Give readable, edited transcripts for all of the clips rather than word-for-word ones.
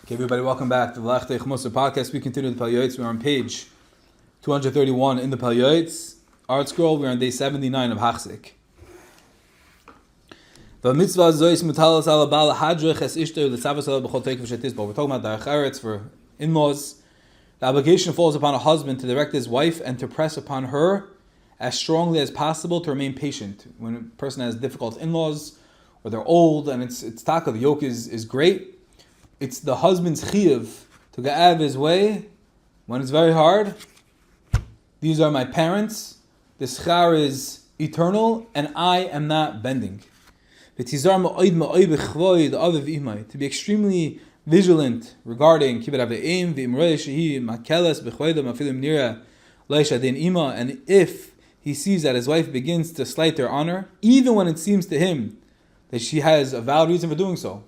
Okay, everybody, welcome back to the L'Achtei Chmusa podcast. We continue the Yoeitz. We're on page 231 in the Yoeitz art scroll. We're on day 79 of Hachzik. The mitzvah zois mutalas ala bal hadrich es ishto l'tzavas ala b'chol teik v'shetis. But we're talking about the acharetz for in-laws. The obligation falls upon a husband to direct his wife and to press upon her as strongly as possible to remain patient. When a person has difficult in-laws or they're old and it's taka, the yoke is great. It's the husband's chiyuv to get out of his way when it's very hard. These are my parents. The schar is eternal, and I am not bending. To be extremely vigilant regarding and if he sees that his wife begins to slight their honor, even when it seems to him that she has a valid reason for doing so.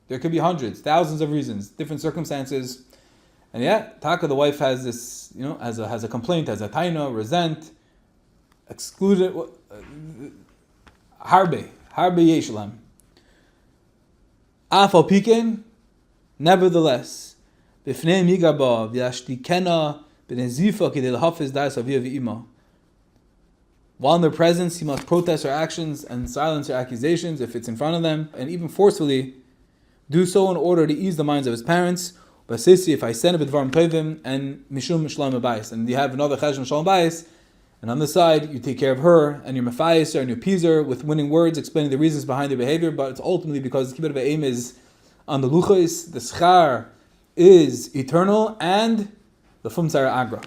There could be hundreds, thousands of reasons, different circumstances. And yet, taka, the wife has this, has a complaint, has a taina, resent, excluded, harbe yeshalam. Afal piken, nevertheless, b'fnei migaba v'yashtikena b'nezifa k'dei l'hafiz da'as aviyah v'ima. While in their presence, he must protest her actions and silence her accusations if it's in front of them, and even forcefully do so in order to ease the minds of his parents. But if I send a b'dvarim tovim and mishum shalom abayis, and you have another chesed shalom abayis, and on the side you take care of her and your mefayis and your pizer with winning words, explaining the reasons behind their behavior. But it's ultimately because the kibbut of aim is on the luchos, the schar is eternal, and the fumtzara agra.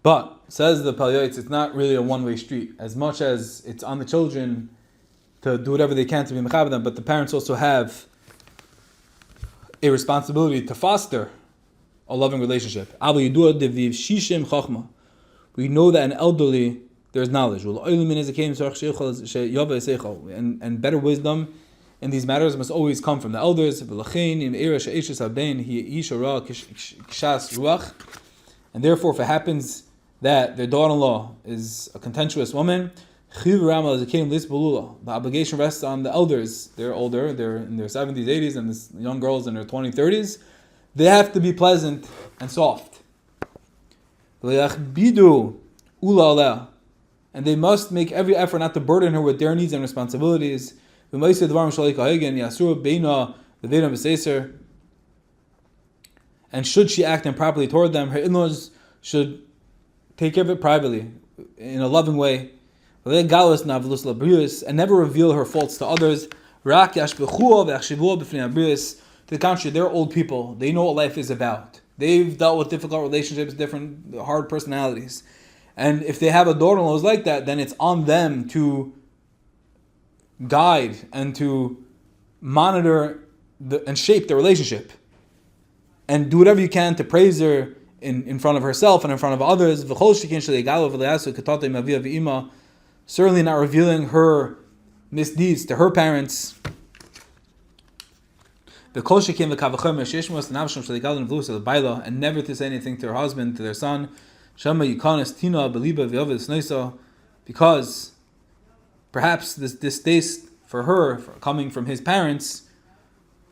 But says the Yoeitz, it's not really a one-way street. As much as it's on the children to do whatever they can to be mechaber them, but the parents also have a responsibility to foster a loving relationship. We know that in elderly there's knowledge, and better wisdom in these matters must always come from the elders. And therefore, if it happens that their daughter-in-law is a contentious woman, the obligation rests on the elders. They're older, they're in their 70s, 80s, and the young girls in their 20s, 30s. They have to be pleasant and soft. And they must make every effort not to burden her with their needs and responsibilities. And should she act improperly toward them, her in-laws should take care of it privately, in a loving way. And never reveal her faults to others. To the contrary, they're old people. They know what life is about. They've dealt with difficult relationships, different hard personalities. And if they have a daughter-in-law who's like that, then it's on them to guide and to monitor and shape the relationship. And do whatever you can to praise her in front of herself and in front of others. Certainly not revealing her misdeeds to her parents. And never to say anything to her husband, to their son. Because perhaps this distaste for her, coming from his parents,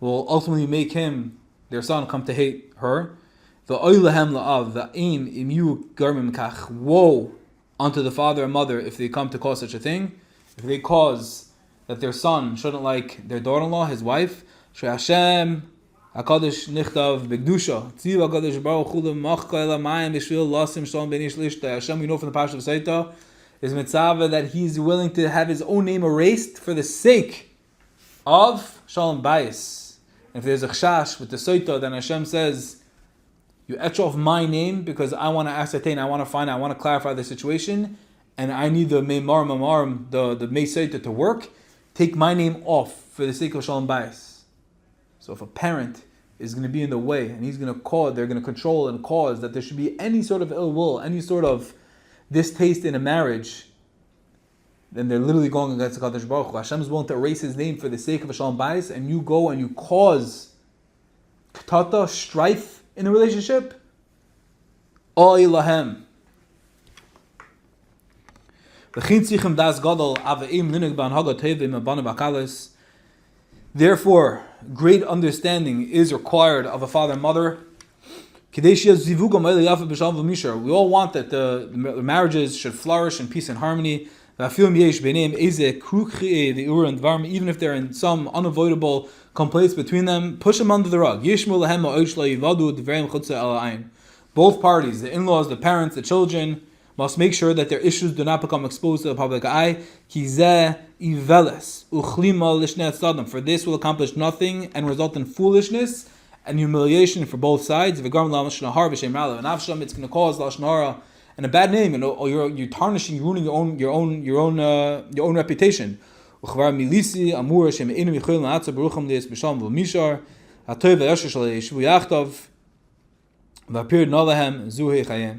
will ultimately make him, their son, come to hate her. Woe unto the father and mother if they come to cause such a thing. If they cause that their son shouldn't like their daughter-in-law, his wife. Hashem HaKadosh nichtav b'kedusha. Tziv HaKadosh Baruch Hu l'machka elamayim b'shvil lasim shalom ben ish lishta. Hashem, we know from the Parsha of Saita, is mitzvah that he's willing to have his own name erased for the sake of shalom bayis. If there's a chash with the Saita, then Hashem says, you etch off my name because I want to ascertain, I want to find, I want to clarify the situation, and I need the meimar mamarim, the meisaita to work. Take my name off for the sake of shalom bayis. So if a parent is going to be in the way and he's going to cause, they're going to control and cause that there should be any sort of ill will, any sort of distaste in a marriage, then they're literally going against the Kadosh Baruch Hu. Hashem is willing to erase his name for the sake of a shalom bayis, and you go and you cause ktata, strife in the relationship. Oy lahem. Therefore, great understanding is required of a father and mother. We all want that the marriages should flourish in peace and harmony. Even if they're in some unavoidable complaints between them, push them under the rug. Both parties, the in-laws, the parents, the children, must make sure that their issues do not become exposed to the public eye. For this will accomplish nothing and result in foolishness and humiliation for both sides. And it's going to cause lashon hara and a bad name, and you're tarnishing, ruining your own reputation. והפיר נולהם זוהי חייהם.